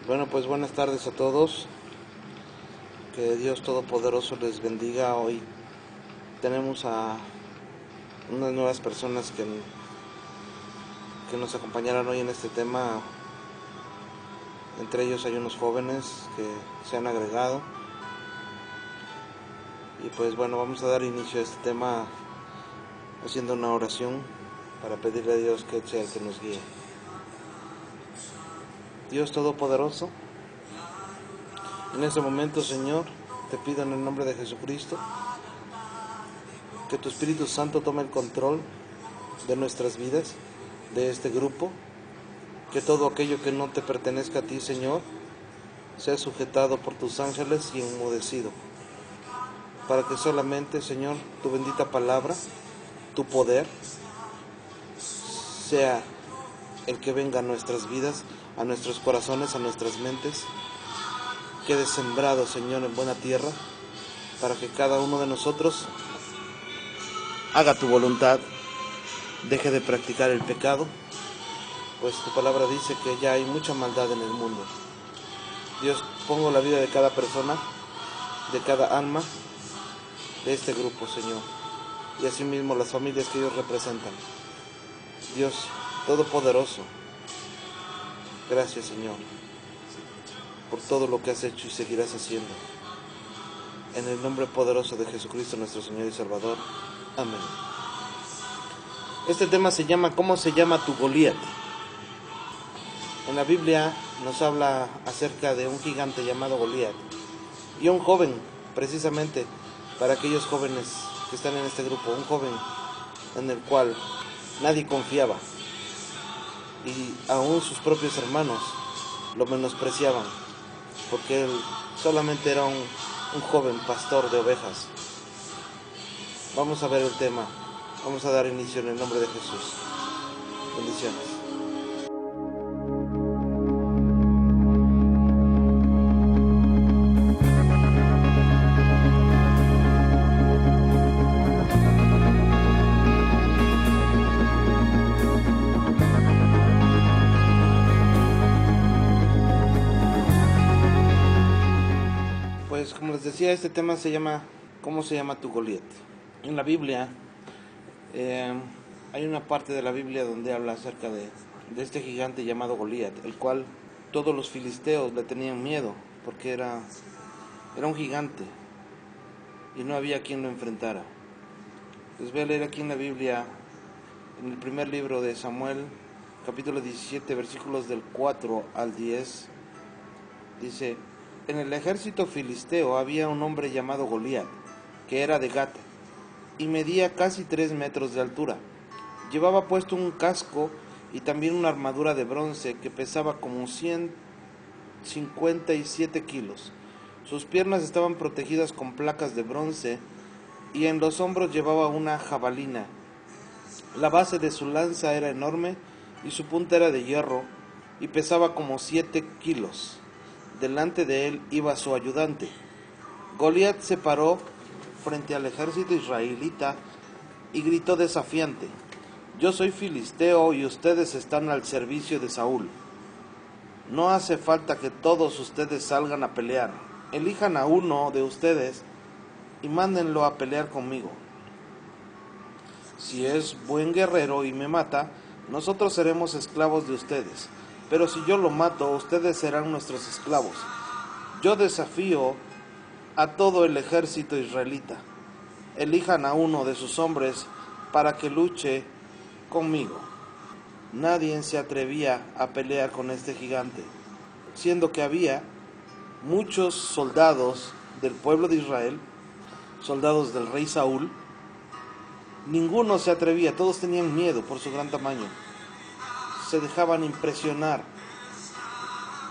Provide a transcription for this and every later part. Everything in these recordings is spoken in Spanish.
Bueno, pues buenas tardes a todos. Que Dios Todopoderoso les bendiga. Hoy tenemos a unas nuevas personas que nos acompañarán hoy en este tema. Entre ellos hay unos jóvenes que se han agregado. Y pues bueno, vamos a dar inicio a este tema haciendo una oración para pedirle a Dios que sea el que nos guíe. Dios Todopoderoso, en este momento, Señor, te pido en el nombre de Jesucristo que tu Espíritu Santo tome el control de nuestras vidas, de este grupo, que todo aquello que no te pertenezca a ti, Señor, sea sujetado por tus ángeles y enmudecido, para que solamente, Señor, tu bendita palabra, tu poder, sea el que venga a nuestras vidas, a nuestros corazones, a nuestras mentes, quede sembrado, Señor, en buena tierra, para que cada uno de nosotros haga tu voluntad, deje de practicar el pecado, pues tu palabra dice que ya hay mucha maldad en el mundo. Dios, pongo la vida de cada persona, de cada alma, de este grupo, Señor, y asimismo las familias que ellos representan. Dios Todopoderoso, gracias, Señor, por todo lo que has hecho y seguirás haciendo. En el nombre poderoso de Jesucristo, nuestro Señor y Salvador. Amén. Este tema se llama ¿Cómo se llama tu Goliat? En la Biblia nos habla acerca de un gigante llamado Goliat y un joven, precisamente para aquellos jóvenes que están en este grupo, un joven en el cual nadie confiaba y aún sus propios hermanos lo menospreciaban porque él solamente era un joven pastor de ovejas. Vamos a ver el tema, vamos a dar inicio en el nombre de Jesús. Bendiciones. Pues como les decía, este tema se llama ¿Cómo se llama tu Goliat? En la Biblia hay una parte de la Biblia donde habla acerca de este gigante llamado Goliat, el cual todos los filisteos le tenían miedo porque era un gigante y no había quien lo enfrentara. Les voy a leer aquí en la Biblia, en el primer libro de Samuel, capítulo 17, versículos del 4 al 10, dice: En el ejército filisteo había un hombre llamado Goliat, que era de Gat, y medía casi 3 metros de altura. Llevaba puesto un casco y también una armadura de bronce que pesaba como 157 kilos. Sus piernas estaban protegidas con placas de bronce y en los hombros llevaba una jabalina. La base de su lanza era enorme y su punta era de hierro y pesaba como 7 kilos. Delante de él iba su ayudante. Goliat se paró frente al ejército israelita y gritó desafiante: Yo soy filisteo y ustedes están al servicio de Saúl. No hace falta que todos ustedes salgan a pelear. Elijan a uno de ustedes y mándenlo a pelear conmigo. Si es buen guerrero y me mata, nosotros seremos esclavos de ustedes. Pero si yo lo mato, ustedes serán nuestros esclavos. Yo desafío a todo el ejército israelita. Elijan a uno de sus hombres para que luche conmigo. Nadie se atrevía a pelear con este gigante, siendo que había muchos soldados del pueblo de Israel, soldados del rey Saúl. Ninguno se atrevía, todos tenían miedo por su gran tamaño. Se dejaban impresionar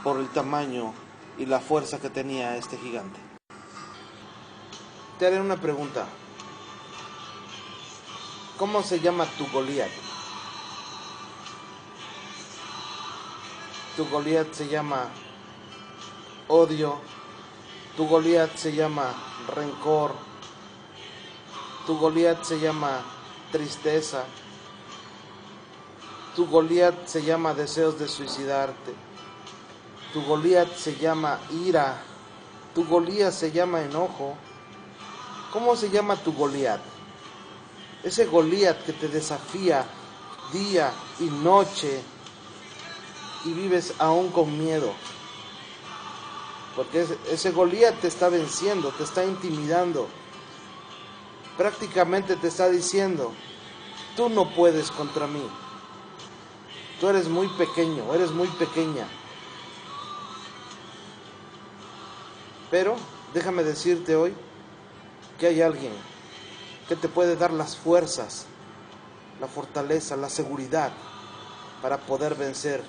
por el tamaño y la fuerza que tenía este gigante. Te haré una pregunta. ¿Cómo se llama tu Goliat? Tu Goliat se llama odio, tu Goliat se llama rencor, tu Goliat se llama tristeza, tu Goliat se llama deseos de suicidarte, Tu Goliat se llama ira. Tu Goliat se llama enojo. ¿Cómo se llama tu Goliat? Ese Goliat que te desafía día y noche y vives aún con miedo. Porque ese Goliat te está venciendo, te está intimidando. Prácticamente te está diciendo, tú no puedes contra mí. Tú eres muy pequeño, eres muy pequeña. Pero déjame decirte hoy que hay alguien que te puede dar las fuerzas, la fortaleza, la seguridad para poder vencer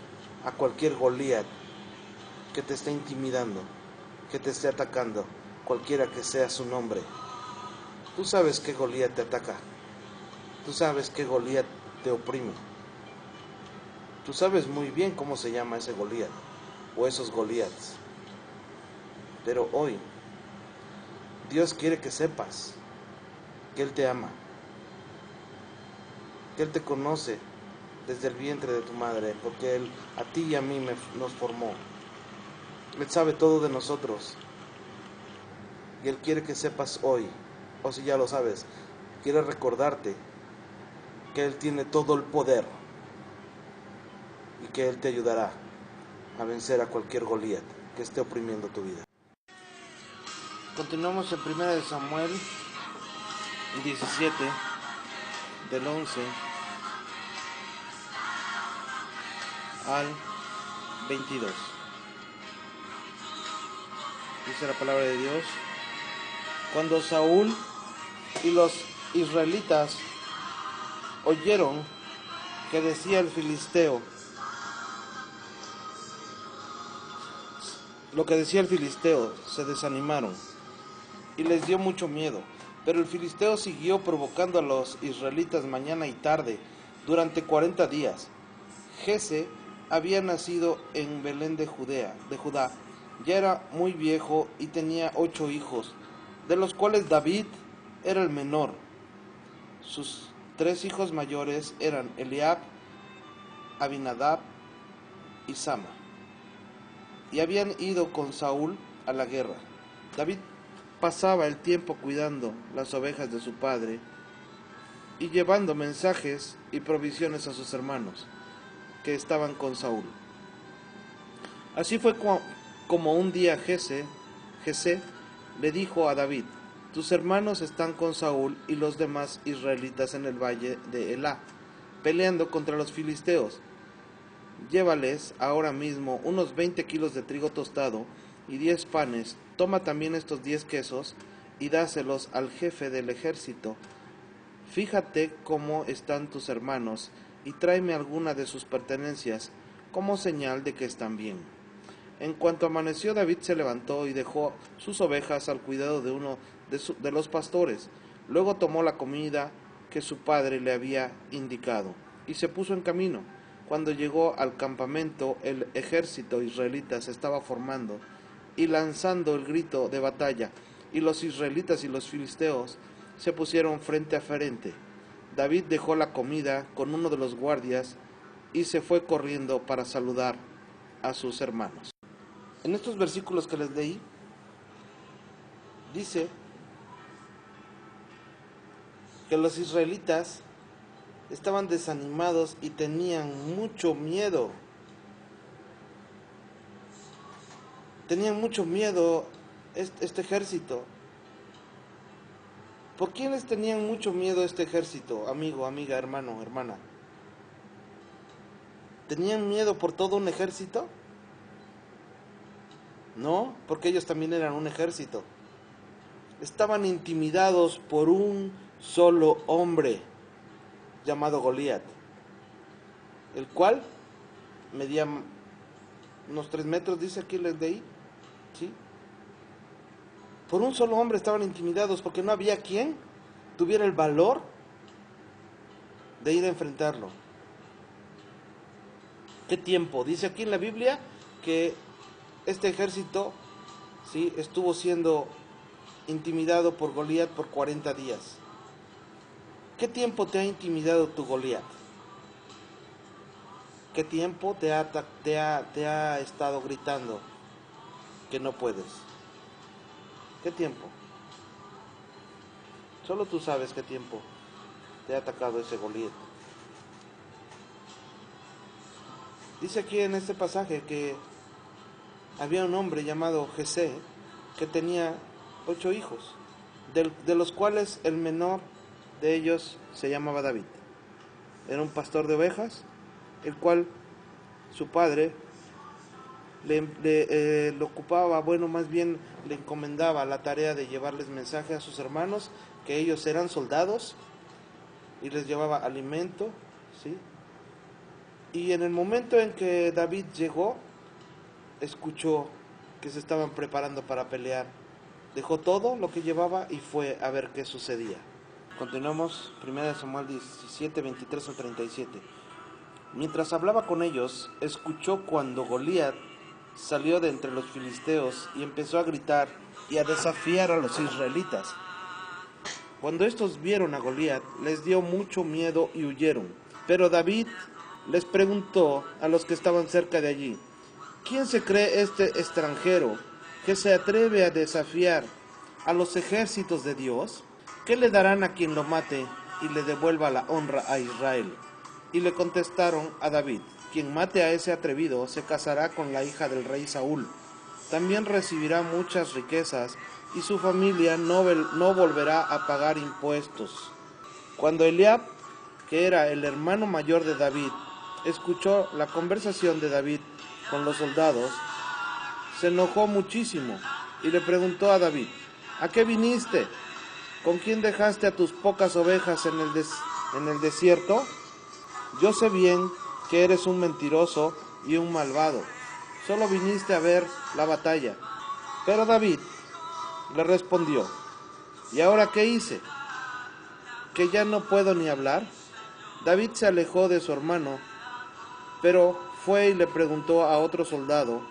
a cualquier Goliat que te esté intimidando, que te esté atacando, cualquiera que sea su nombre. Tú sabes qué Goliat te ataca. Tú sabes qué Goliat te oprime. Tú sabes muy bien cómo se llama ese Goliat o esos Goliats. Pero hoy Dios quiere que sepas que Él te ama, que Él te conoce desde el vientre de tu madre, porque Él a ti y a mí nos formó. Él sabe todo de nosotros y Él quiere que sepas hoy, o si ya lo sabes, quiere recordarte que Él tiene todo el poder y que Él te ayudará a vencer a cualquier Goliat que esté oprimiendo tu vida. Continuamos en 1 Samuel 17, del 11 al 22. Dice la palabra de Dios: cuando Saúl y los israelitas oyeron que decía el filisteo, lo que decía el filisteo, se desanimaron y les dio mucho miedo. Pero el filisteo siguió provocando a los israelitas mañana y tarde durante 40 días. Jesse había nacido en Belén de Judá. Ya era muy viejo y tenía 8 hijos, de los cuales David era el menor. Sus 3 hijos mayores eran Eliab, Abinadab y Sama, y habían ido con Saúl a la guerra. David pasaba el tiempo cuidando las ovejas de su padre y llevando mensajes y provisiones a sus hermanos que estaban con Saúl. Así fue como un día Jesse le dijo a David: tus hermanos están con Saúl y los demás israelitas en el valle de Elá, peleando contra los filisteos. Llévales ahora mismo unos 20 kilos de trigo tostado y 10 panes. Toma también estos 10 quesos y dáselos al jefe del ejército. Fíjate cómo están tus hermanos y tráeme alguna de sus pertenencias como señal de que están bien. En cuanto amaneció, David se levantó y dejó sus ovejas al cuidado de uno de los pastores. Luego tomó la comida que su padre le había indicado y se puso en camino. Cuando llegó al campamento, el ejército israelita se estaba formando y lanzando el grito de batalla, y los israelitas y los filisteos se pusieron frente a frente. David dejó la comida con uno de los guardias y se fue corriendo para saludar a sus hermanos. En estos versículos que les leí, dice que los israelitas estaban desanimados y tenían mucho miedo. Tenían mucho miedo este ejército. ¿Por qué les tenían mucho miedo este ejército, amigo, amiga, hermano, hermana? ¿Tenían miedo por todo un ejército? No, porque ellos también eran un ejército. Estaban intimidados por un solo hombre llamado Goliat, el cual medía unos 3 metros, dice aquí les leí, ¿sí? Por un solo hombre estaban intimidados porque no había quien tuviera el valor de ir a enfrentarlo. ¿Qué tiempo? Dice aquí en la Biblia que este ejército, ¿sí?, estuvo siendo intimidado por Goliat por 40 días. ¿Qué tiempo te ha intimidado tu Goliat? ¿Qué tiempo te ha estado gritando que no puedes? ¿Qué tiempo? Solo tú sabes qué tiempo te ha atacado ese Goliat. Dice aquí en este pasaje que había un hombre llamado Jesé que tenía 8 hijos, de los cuales el menor de ellos se llamaba David. Era un pastor de ovejas, el cual su padre le ocupaba, bueno, más bien le encomendaba la tarea de llevarles mensaje a sus hermanos, que ellos eran soldados, y les llevaba alimento, ¿sí? Y en el momento en que David llegó, escuchó que se estaban preparando para pelear. Dejó todo lo que llevaba y fue a ver qué sucedía. Continuamos, 1 Samuel 17, 23 al 37. Mientras hablaba con ellos, escuchó cuando Goliat salió de entre los filisteos y empezó a gritar y a desafiar a los israelitas. Cuando estos vieron a Goliat, les dio mucho miedo y huyeron. Pero David les preguntó a los que estaban cerca de allí: ¿quién se cree este extranjero que se atreve a desafiar a los ejércitos de Dios? ¿Qué le darán a quien lo mate y le devuelva la honra a Israel? Y le contestaron a David: quien mate a ese atrevido se casará con la hija del rey Saúl. También recibirá muchas riquezas y su familia no volverá a pagar impuestos. Cuando Eliab, que era el hermano mayor de David, escuchó la conversación de David con los soldados, se enojó muchísimo y le preguntó a David: ¿a qué viniste? ¿Con quién dejaste a tus pocas ovejas en el desierto? Yo sé bien que eres un mentiroso y un malvado. Solo viniste a ver la batalla. Pero David le respondió: ¿y ahora qué hice? ¿Que ya no puedo ni hablar? David se alejó de su hermano, pero fue y le preguntó a otro soldado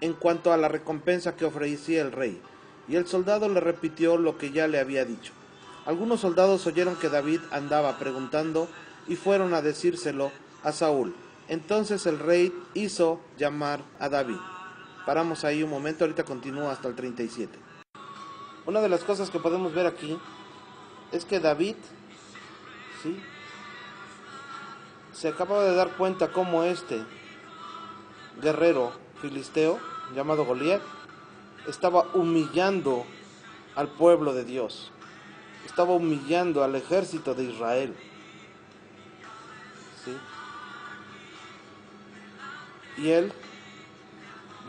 en cuanto a la recompensa que ofrecía el rey. Y el soldado le repitió lo que ya le había dicho. Algunos soldados oyeron que David andaba preguntando y fueron a decírselo a Saúl. Entonces el rey hizo llamar a David. Paramos ahí un momento, ahorita continúa hasta el 37. Una de las cosas que podemos ver aquí es que David, ¿sí?, se acaba de dar cuenta cómo este guerrero filisteo llamado Goliat estaba humillando al pueblo de Dios, estaba humillando al ejército de Israel, ¿sí? Y él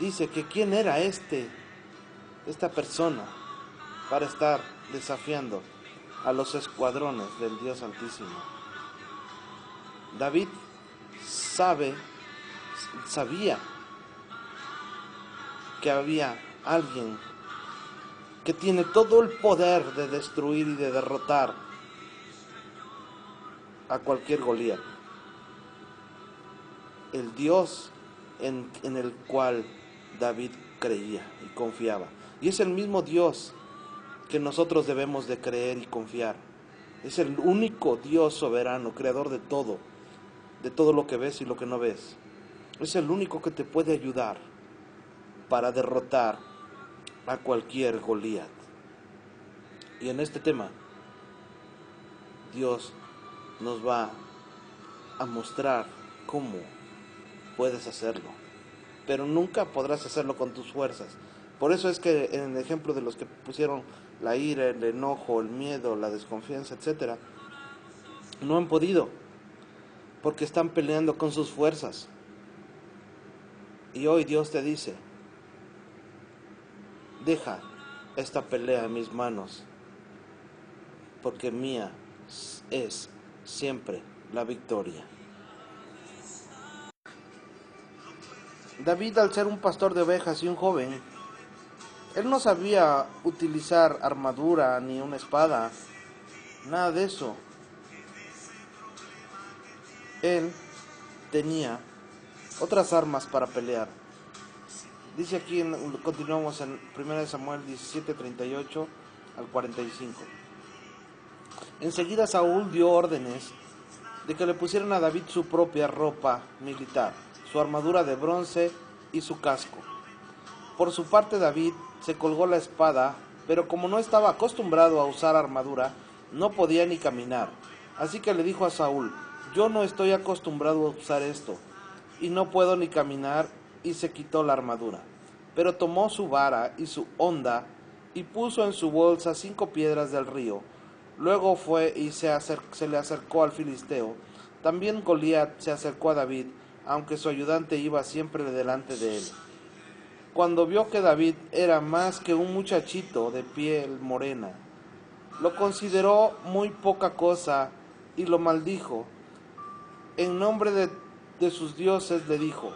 dice que quién era esta persona para estar desafiando a los escuadrones del Dios Altísimo. David sabía que había alguien que tiene todo el poder de destruir y de derrotar a cualquier Goliat. El Dios en el cual David creía y confiaba. Y es el mismo Dios que nosotros debemos de creer y confiar. Es el único Dios soberano, creador de todo lo que ves y lo que no ves. Es el único que te puede ayudar para derrotar a cualquier Goliat. Y en este tema, Dios nos va a mostrar cómo puedes hacerlo, pero nunca podrás hacerlo con tus fuerzas. Por eso es que en el ejemplo de los que pusieron la ira, el enojo, el miedo, la desconfianza, etc., no han podido, porque están peleando con sus fuerzas. Y hoy Dios te dice: deja esta pelea en mis manos, porque mía es siempre la victoria. David, al ser un pastor de ovejas y un joven, él no sabía utilizar armadura ni una espada, nada de eso. Él tenía otras armas para pelear. Dice aquí, continuamos en 1 Samuel 17, 38 al 45. Enseguida Saúl dio órdenes de que le pusieran a David su propia ropa militar, su armadura de bronce y su casco. Por su parte David se colgó la espada, pero como no estaba acostumbrado a usar armadura, no podía ni caminar. Así que le dijo a Saúl: yo no estoy acostumbrado a usar esto, y no puedo ni caminar, y se quitó la armadura. Pero tomó su vara y su honda, y puso en su bolsa 5 piedras del río. Luego fue y se le acercó al filisteo. También Goliat se acercó a David, aunque su ayudante iba siempre delante de él. Cuando vio que David era más que un muchachito de piel morena, lo consideró muy poca cosa y lo maldijo. En nombre de sus dioses le dijo: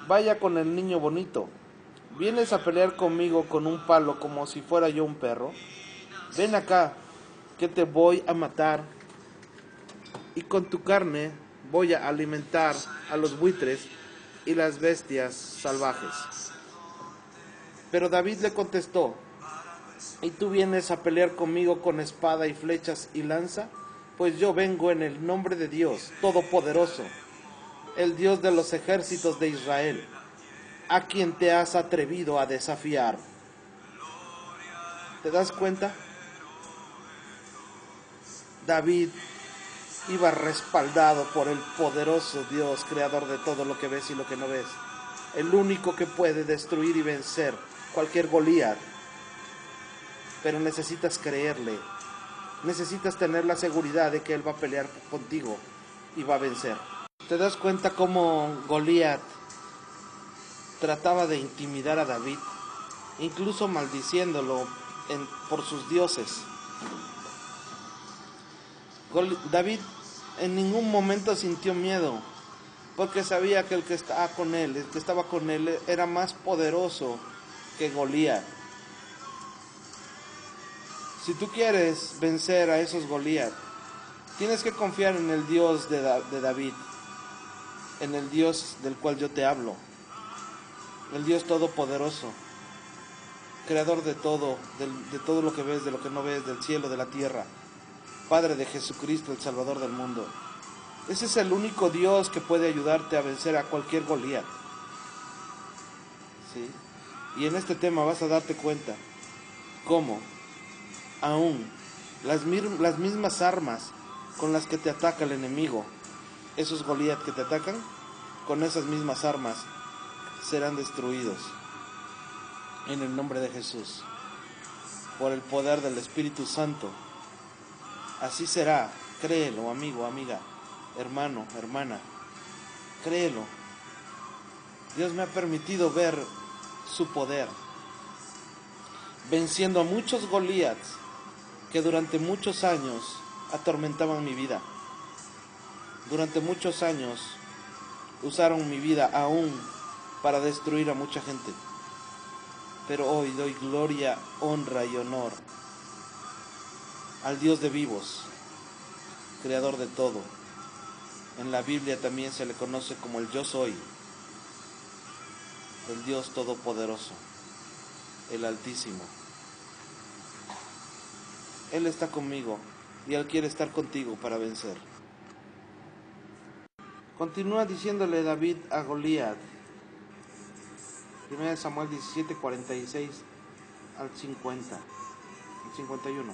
vaya con el niño bonito. ¿Vienes a pelear conmigo con un palo como si fuera yo un perro? Ven acá, que te voy a matar, y con tu carne voy a alimentar a los buitres y las bestias salvajes. Pero David le contestó: ¿y tú vienes a pelear conmigo con espada y flechas y lanza? Pues yo vengo en el nombre de Dios Todopoderoso, el Dios de los ejércitos de Israel, a quien te has atrevido a desafiar. ¿Te das cuenta? David iba respaldado por el poderoso Dios, creador de todo lo que ves y lo que no ves, el único que puede destruir y vencer cualquier Goliat. Pero necesitas creerle, necesitas tener la seguridad de que Él va a pelear contigo y va a vencer. ¿Te das cuenta cómo Goliat trataba de intimidar a David, incluso maldiciéndolo por sus dioses? David en ningún momento sintió miedo, porque sabía que el que estaba con él era más poderoso que Goliat. Si tú quieres vencer a esos Goliat, tienes que confiar en el Dios de David, en el Dios del cual yo te hablo, el Dios todopoderoso, creador de todo lo que ves, de lo que no ves, del cielo, de la tierra, Padre de Jesucristo, el Salvador del mundo. Ese es el único Dios que puede ayudarte a vencer a cualquier Goliat. ¿Sí? Y en este tema vas a darte cuenta cómo aún las mismas armas con las que te ataca el enemigo, esos Goliat que te atacan, con esas mismas armas serán destruidos en el nombre de Jesús, por el poder del Espíritu Santo. Así será. Créelo, amigo, amiga, hermano, hermana, créelo. Dios me ha permitido ver su poder, venciendo a muchos Goliats que durante muchos años atormentaban mi vida. Durante muchos años usaron mi vida aún para destruir a mucha gente. Pero hoy doy gloria, honra y honor al Dios de vivos, creador de todo. En la Biblia también se le conoce como el Yo Soy, el Dios Todopoderoso, el Altísimo. Él está conmigo y Él quiere estar contigo para vencer. Continúa diciéndole David a Goliat, 1 Samuel 17, 46 al 50, al 51.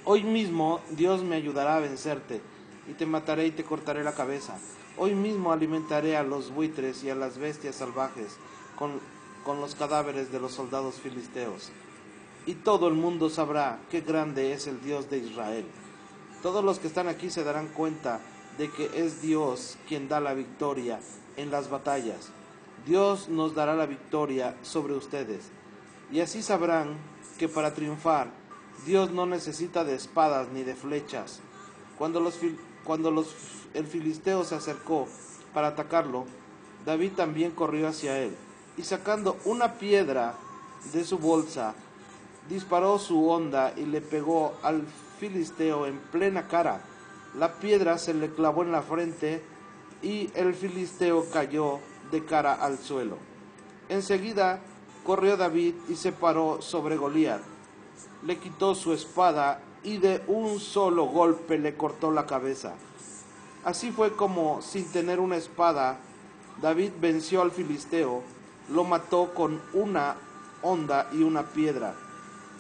Hoy mismo Dios me ayudará a vencerte, y te mataré y te cortaré la cabeza. Hoy mismo alimentaré a los buitres y a las bestias salvajes con los cadáveres de los soldados filisteos. Y todo el mundo sabrá qué grande es el Dios de Israel. Todos los que están aquí se darán cuenta de que es Dios quien da la victoria en las batallas. Dios nos dará la victoria sobre ustedes. Y así sabrán que para triunfar, Dios no necesita de espadas ni de flechas. Cuando el filisteo se acercó para atacarlo, David también corrió hacia él, y sacando una piedra de su bolsa, disparó su honda y le pegó al filisteo en plena cara. La piedra se le clavó en la frente y el filisteo cayó de cara al suelo. Enseguida corrió David y se paró sobre Goliat. Le quitó su espada y de un solo golpe le cortó la cabeza. Así fue como, sin tener una espada, David venció al filisteo, lo mató con una honda y una piedra.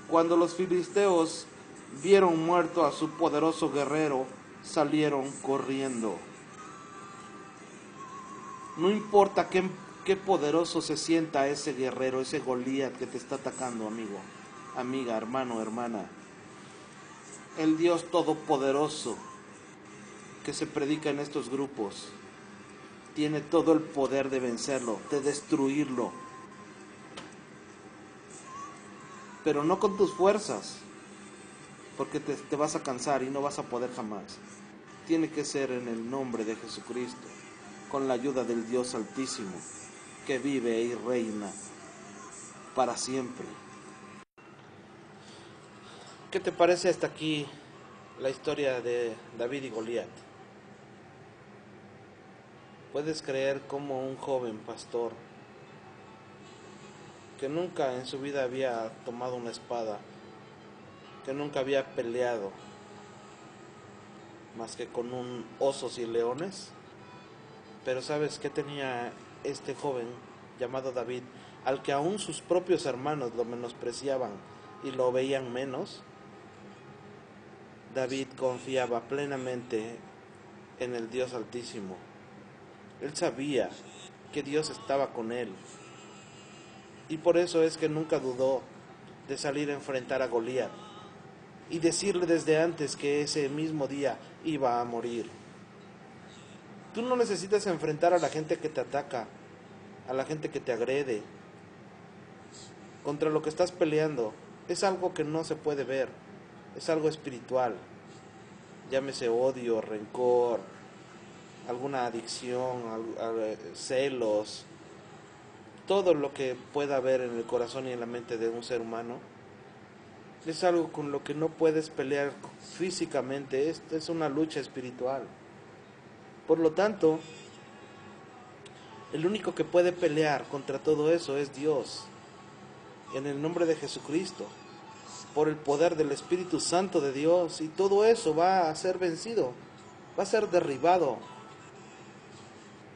Cuando los filisteos vieron muerto a su poderoso guerrero, salieron corriendo. No importa qué poderoso se sienta ese guerrero, ese Goliat que te está atacando, amigo, amiga, hermano, hermana. El Dios todopoderoso que se predica en estos grupos tiene todo el poder de vencerlo, de destruirlo. Pero no con tus fuerzas, porque te vas a cansar y no vas a poder jamás. Tiene que ser en el nombre de Jesucristo, con la ayuda del Dios Altísimo, que vive y reina para siempre. ¿Qué te parece hasta aquí la historia de David y Goliat? ¿Puedes creer cómo un joven pastor que nunca en su vida había tomado una espada, que nunca había peleado más que con osos y leones, pero sabes qué tenía este joven llamado David, al que aún sus propios hermanos lo menospreciaban y lo veían menos? David confiaba plenamente en el Dios Altísimo. Él sabía que Dios estaba con él, y por eso es que nunca dudó de salir a enfrentar a Goliat y decirle desde antes que ese mismo día iba a morir. Tú no necesitas enfrentar a la gente que te ataca, a la gente que te agrede. Contra lo que estás peleando es algo que no se puede ver, es algo espiritual. Llámese odio, rencor, alguna adicción, celos, todo lo que pueda haber en el corazón y en la mente de un ser humano. Es algo con lo que no puedes pelear físicamente, es una lucha espiritual. Por lo tanto, el único que puede pelear contra todo eso es Dios, en el nombre de Jesucristo, por el poder del Espíritu Santo de Dios, y todo eso va a ser vencido, va a ser derribado,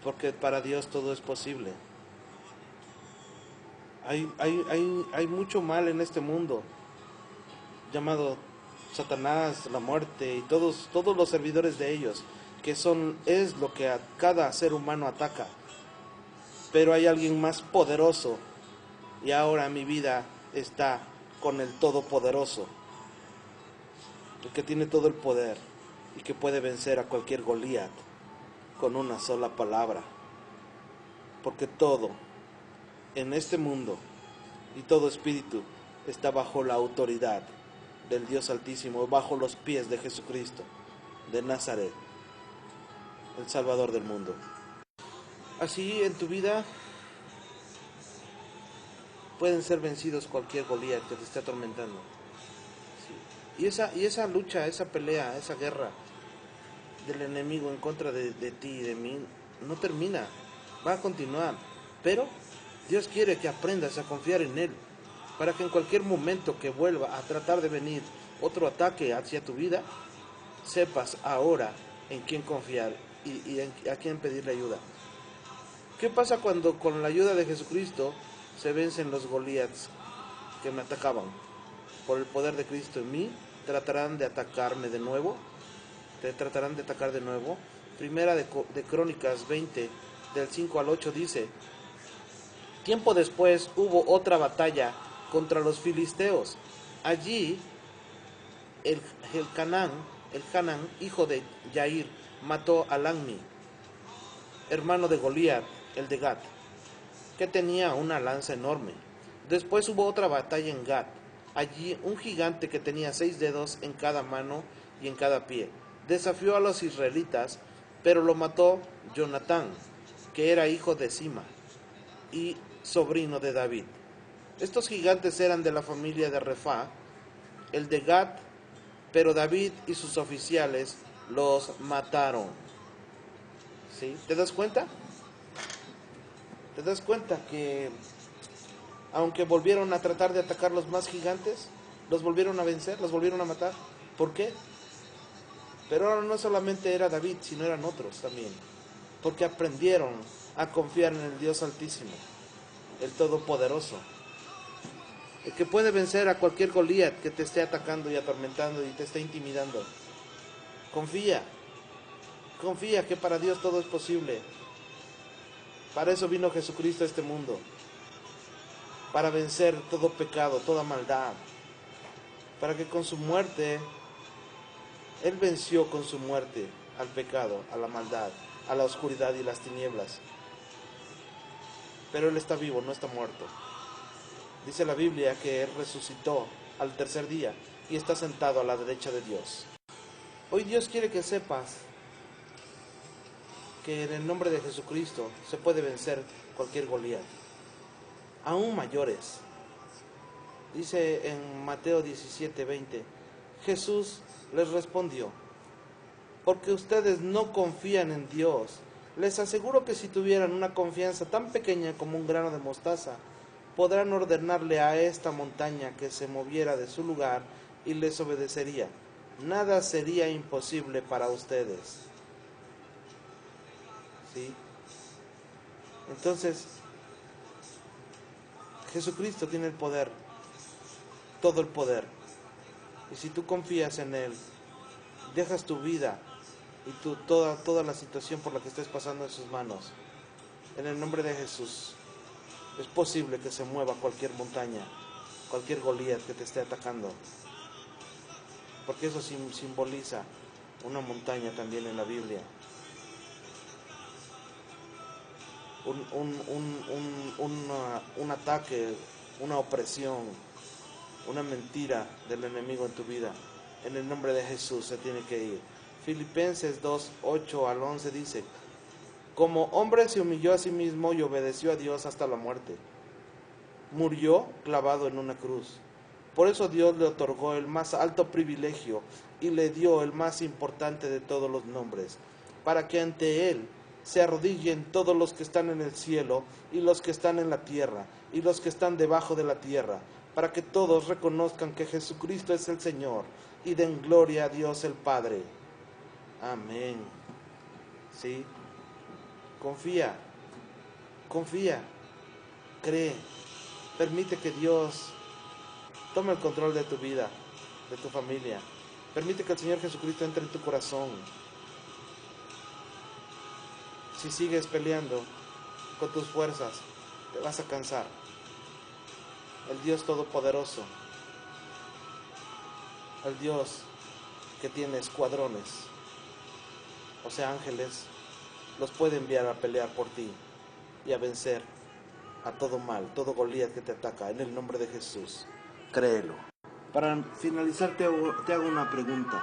porque para Dios todo es posible. Hay mucho mal en este mundo, llamado Satanás, la muerte y todos los servidores de ellos, que es lo que a cada ser humano ataca. Pero hay alguien más poderoso, y ahora mi vida está con el Todopoderoso, el que tiene todo el poder y que puede vencer a cualquier Goliat con una sola palabra. Porque todo en este mundo y todo espíritu está bajo la autoridad del Dios Altísimo, bajo los pies de Jesucristo de Nazaret, el Salvador del mundo. Así en tu vida pueden ser vencidos cualquier Goliat que te esté atormentando. Sí. Y esa lucha, esa pelea, esa guerra del enemigo en contra de ti y de mí no termina, va a continuar. Pero Dios quiere que aprendas a confiar en Él, para que en cualquier momento que vuelva a tratar de venir otro ataque hacia tu vida, sepas ahora en quién confiar y a quién pedirle ayuda. ¿Qué pasa cuando con la ayuda de Jesucristo se vencen los Goliaths que me atacaban? Por el poder de Cristo en mí, tratarán de atacarme de nuevo. Te tratarán de atacar de nuevo. Primera de Crónicas 20, del 5 al 8 dice: tiempo después hubo otra batalla contra los filisteos. Allí el Hanán, hijo de Jair, mató a Lanmi, hermano de Goliat, el de Gat, que tenía una lanza enorme. Después hubo otra batalla en Gat. Allí un gigante que tenía 6 dedos en cada mano y en cada pie desafió a los israelitas, pero lo mató Jonatán, que era hijo de Sima y sobrino de David. Estos gigantes eran de la familia de Refá, el de Gat, pero David y sus oficiales los mataron. ¿Sí? ¿Te das cuenta? ¿Te das cuenta que aunque volvieron a tratar de atacar los más gigantes, los volvieron a vencer, los volvieron a matar? ¿Por qué? Pero ahora no solamente era David, sino eran otros también, porque aprendieron a confiar en el Dios Altísimo, el Todopoderoso, el que puede vencer a cualquier Goliat que te esté atacando y atormentando y te esté intimidando. Confía que para Dios todo es posible. Para eso vino Jesucristo a este mundo, para vencer todo pecado, toda maldad, para que con su muerte, Él venció con su muerte al pecado, a la maldad, a la oscuridad y las tinieblas. Pero Él está vivo, no está muerto. Dice la Biblia que Él resucitó al tercer día y está sentado a la derecha de Dios. Hoy Dios quiere que sepas que en el nombre de Jesucristo se puede vencer cualquier Goliat, aún mayores. Dice en Mateo 17:20, Jesús les respondió: porque ustedes no confían en Dios. Les aseguro que si tuvieran una confianza tan pequeña como un grano de mostaza, podrán ordenarle a esta montaña que se moviera de su lugar y les obedecería. Nada sería imposible para ustedes. ¿Sí? Entonces, Jesucristo tiene el poder, todo el poder. Y si tú confías en Él, dejas tu vida y toda la situación por la que estés pasando en sus manos, en el nombre de Jesús, es posible que se mueva cualquier montaña, cualquier Goliat que te esté atacando. Porque eso simboliza una montaña también en la Biblia. Un ataque, una opresión, una mentira del enemigo en tu vida. En el nombre de Jesús se tiene que ir. Filipenses 2:8-11 dice: como hombre se humilló a sí mismo y obedeció a Dios hasta la muerte. Murió clavado en una cruz. Por eso Dios le otorgó el más alto privilegio y le dio el más importante de todos los nombres, para que ante Él se arrodillen todos los que están en el cielo y los que están en la tierra y los que están debajo de la tierra, para que todos reconozcan que Jesucristo es el Señor y den gloria a Dios el Padre. Amén. ¿Sí? Confía, cree, permite que Dios tome el control de tu vida, de tu familia. Permite que el Señor Jesucristo entre en tu corazón. Si sigues peleando con tus fuerzas, te vas a cansar. El Dios Todopoderoso, el Dios que tiene escuadrones, o sea, ángeles, los puede enviar a pelear por ti y a vencer a todo mal, todo Goliat que te ataca, en el nombre de Jesús. Créelo. Para finalizar te hago una pregunta.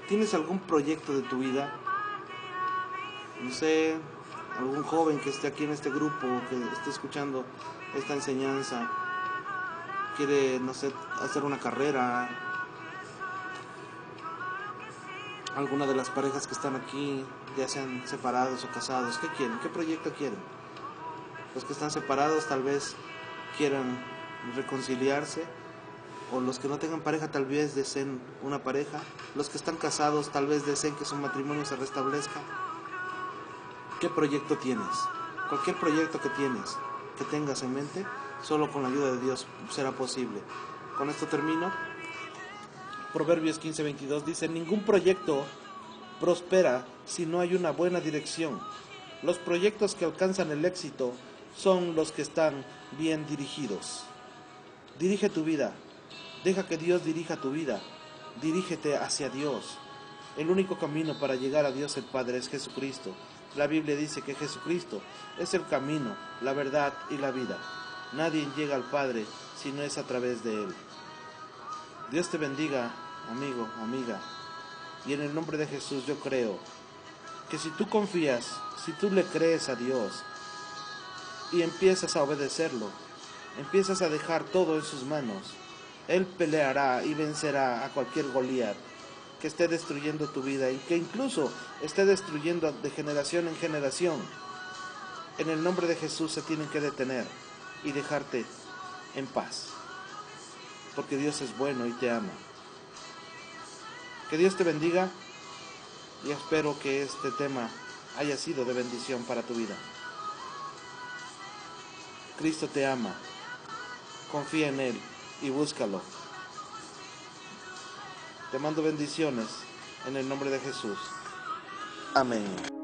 ¿Tienes algún proyecto de tu vida? No sé, algún joven que esté aquí en este grupo, que esté escuchando esta enseñanza, quiere, no sé, hacer una carrera. Alguna de las parejas que están aquí, ya sean separados o casados, ¿qué quieren? ¿Qué proyecto quieren? Los que están separados tal vez quieran reconciliarse, o los que no tengan pareja tal vez deseen una pareja, los que están casados tal vez deseen que su matrimonio se restablezca. ¿Qué proyecto tienes? Cualquier proyecto que tengas en mente, solo con la ayuda de Dios será posible. Con esto termino. Proverbios 15:22 dice: ningún proyecto prospera si no hay una buena dirección. Los proyectos que alcanzan el éxito son los que están bien dirigidos. Dirige tu vida. Deja que Dios dirija tu vida. Dirígete hacia Dios. El único camino para llegar a Dios el Padre es Jesucristo. La Biblia dice que Jesucristo es el camino, la verdad y la vida. Nadie llega al Padre si no es a través de Él. Dios te bendiga, amigo, amiga. Y en el nombre de Jesús yo creo que si tú confías, si tú le crees a Dios y empiezas a obedecerlo, empiezas a dejar todo en sus manos, Él peleará y vencerá a cualquier Goliat que esté destruyendo tu vida y que incluso esté destruyendo de generación en generación. En el nombre de Jesús se tienen que detener y dejarte en paz, porque Dios es bueno y te ama. Que Dios te bendiga y espero que este tema haya sido de bendición para tu vida. Cristo te ama, confía en Él y búscalo. Te mando bendiciones en el nombre de Jesús. Amén.